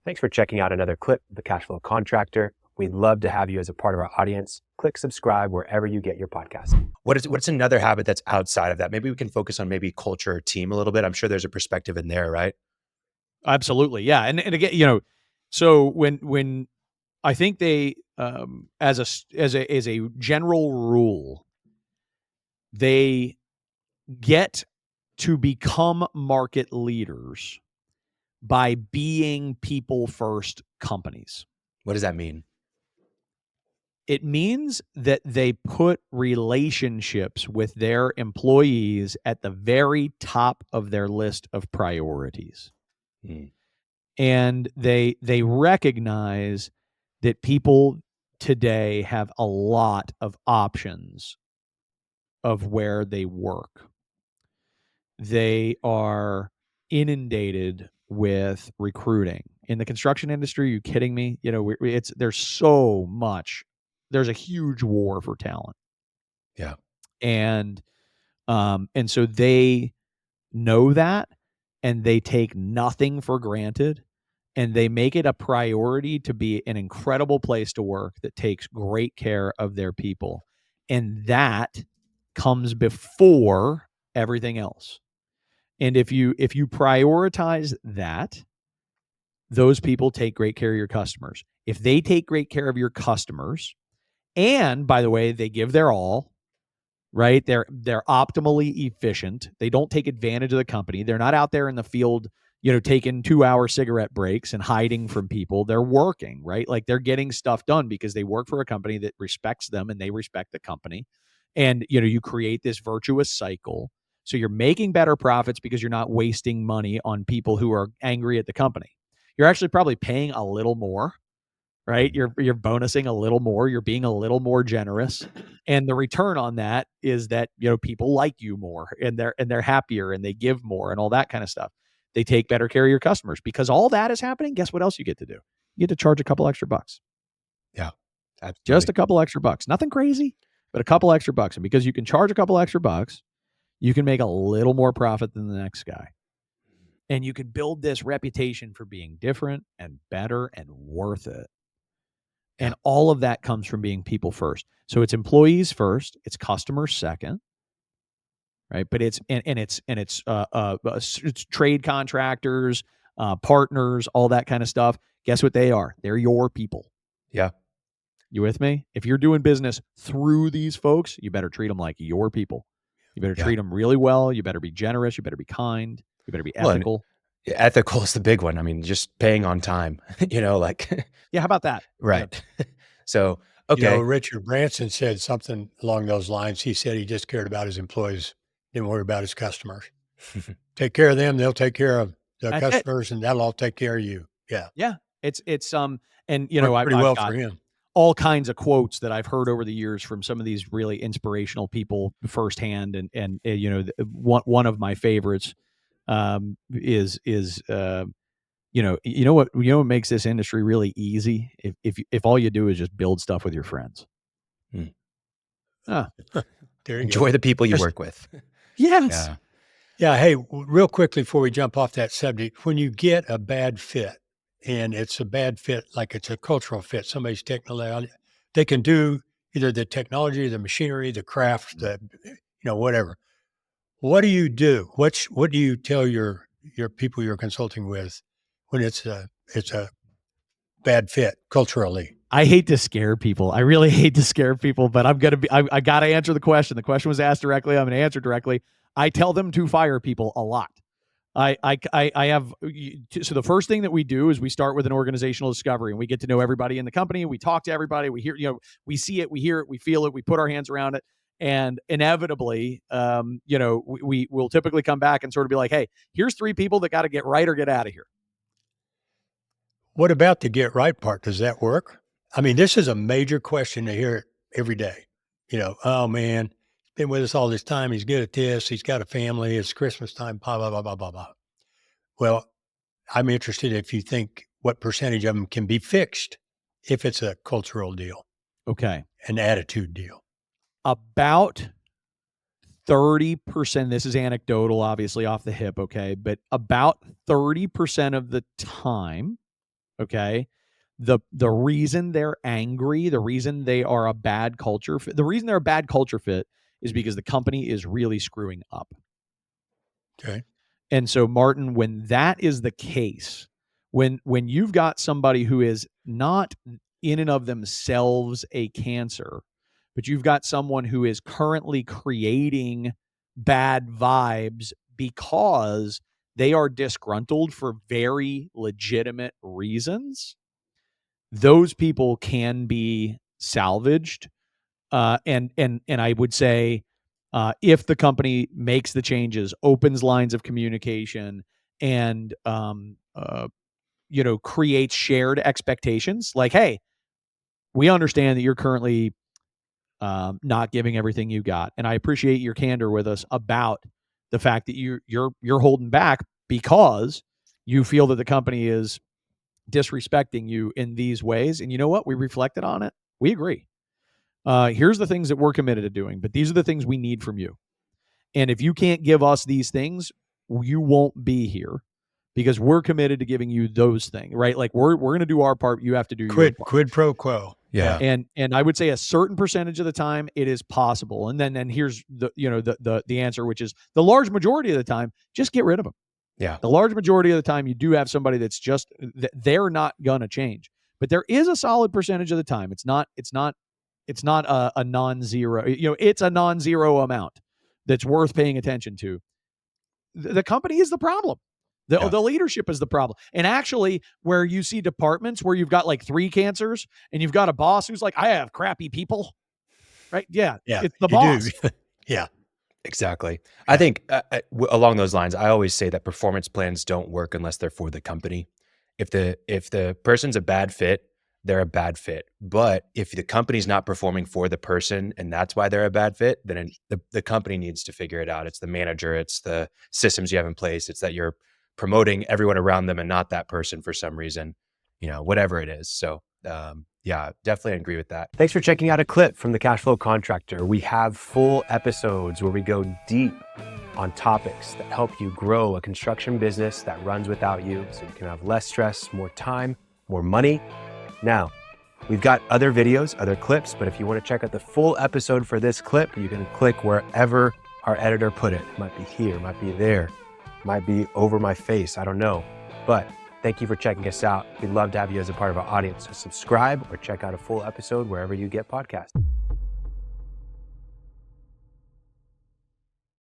Thanks for checking out another clip of the Cashflow Contractor. We'd love to have you as a part of our audience. Click subscribe wherever you get your podcast. What's another habit that's outside of that? Maybe we can focus on maybe culture or team a little bit. I'm sure there's a perspective in there, right? Absolutely. Yeah. And again, so when I think they, as a general rule, they get to become market leaders by being people first companies. What does that mean? It means that they put relationships with their employees at the very top of their list of priorities. And they recognize that people today have a lot of options of where they work. They are inundated with recruiting. In the construction industry, are you kidding me? There's so much. There's a huge war for talent. Yeah. And so they know that, and they take nothing for granted, and they make it a priority to be an incredible place to work that takes great care of their people. And that comes before everything else. And if you prioritize that, those people take great care of your customers. If they take great care of your customers, and by the way, they give their all, right? They're optimally efficient. They don't take advantage of the company. They're not out there in the field, taking 2-hour cigarette breaks and hiding from people. They're working, right? Like they're getting stuff done because they work for a company that respects them and they respect the company. And, you create this virtuous cycle. So you're making better profits because you're not wasting money on people who are angry at the company. You're actually probably paying a little more, right? You're bonusing a little more. You're being a little more generous. And the return on that is that, people like you more, and they're happier, and they give more, and all that kind of stuff. They take better care of your customers because all that is happening. Guess what else you get to do? You get to charge a couple extra bucks. Yeah, absolutely. Just a couple extra bucks. Nothing crazy, but a couple extra bucks. And because you can charge a couple extra bucks, you can make a little more profit than the next guy. And you can build this reputation for being different and better and worth it. And all of that comes from being people first. So it's employees first, it's customers second, right? But it's trade contractors, partners, all that kind of stuff. Guess what they are? They're your people. Yeah. You with me? If you're doing business through these folks, you better treat them like your people. You better treat them really well. You better be generous. You better be kind. You better be ethical. Well, ethical is the big one. I mean, just paying on time, Yeah, how about that? Right. Yeah. So, okay. Richard Branson said something along those lines. He said he just cared about his employees, didn't worry about his customers. Take care of them, they'll take care of the customers, and that'll all take care of you. Yeah. Yeah. It's and pretty I've well got for him. All kinds of quotes that I've heard over the years from some of these really inspirational people firsthand. And one of my favorites is what makes this industry really easy? If all you do is just build stuff with your friends. There you Enjoy go. the people you work with. Yes. Yeah. Hey, real quickly before we jump off that subject, when you get a bad fit, and it's a bad fit, like it's a cultural fit, somebody's technology, they can do either the technology, the machinery, the craft, the whatever. What do you do? What do you tell your people you're consulting with when it's a bad fit culturally? I hate to scare people. I really hate to scare people, but I got to answer the question. The question was asked directly. I'm going to answer directly. I tell them to fire people a lot. So the first thing that we do is we start with an organizational discovery, and we get to know everybody in the company. We talk to everybody. We hear, we see it, we hear it, we feel it, we put our hands around it. And inevitably, we will typically come back and sort of be like, hey, here's 3 people that got to get right or get out of here. What about the get right part? Does that work? I mean, this is a major question to hear every day. Oh man, he's been with us all this time. He's good at this. He's got a family. It's Christmas time, blah, blah, blah, blah, blah, blah. Well, I'm interested if you think what percentage of them can be fixed if it's a cultural deal. Okay. An attitude deal. About 30%, this is anecdotal, obviously off the hip, okay, but about 30% of the time, Okay. The reason they're angry, the reason they are a bad culture fit, the reason they're a bad culture fit is because the company is really screwing up. Okay. And so, Martin, when that is the case, when you've got somebody who is not in and of themselves a cancer, but you've got someone who is currently creating bad vibes because they are disgruntled for very legitimate reasons, those people can be salvaged. And I would say, if the company makes the changes, opens lines of communication, and creates shared expectations, like, hey, we understand that you're currently not giving everything you got, and I appreciate your candor with us about the fact that you're holding back because you feel that the company is disrespecting you in these ways. And you know what? We reflected on it. We agree. Here's the things that we're committed to doing, but these are the things we need from you. And if you can't give us these things, you won't be here because we're committed to giving you those things, right? Like we're going to do our part. You have to do your part. Quid pro quo. Yeah. And I would say a certain percentage of the time it is possible. And then here's the answer, which is the large majority of the time, just get rid of them. Yeah. The large majority of the time you do have somebody that's just, they're not going to change, but there is a solid percentage of the time. It's not a non-zero, it's a non-zero amount that's worth paying attention to. The company is the problem. The leadership is the problem. And actually, where you see departments where you've got like 3 cancers and you've got a boss who's like, I have crappy people, right? Yeah. It's the boss. Yeah. Exactly. I think along those lines, I always say that performance plans don't work unless they're for the company. If the person's a bad fit, they're a bad fit. But if the company's not performing for the person and that's why they're a bad fit, then the company needs to figure it out. It's the manager, it's the systems you have in place, it's that you're promoting everyone around them and not that person for some reason, whatever it is. So yeah, definitely agree with that. Thanks for checking out a clip from the Cashflow Contractor. We have full episodes where we go deep on topics that help you grow a construction business that runs without you so you can have less stress, more time, more money. Now, we've got other videos, other clips, but if you want to check out the full episode for this clip, you can click wherever our editor put it. It might be here, it might be there, it might be over my face, I don't know. But thank you for checking us out. We'd love to have you as a part of our audience. So subscribe or check out a full episode wherever you get podcasts.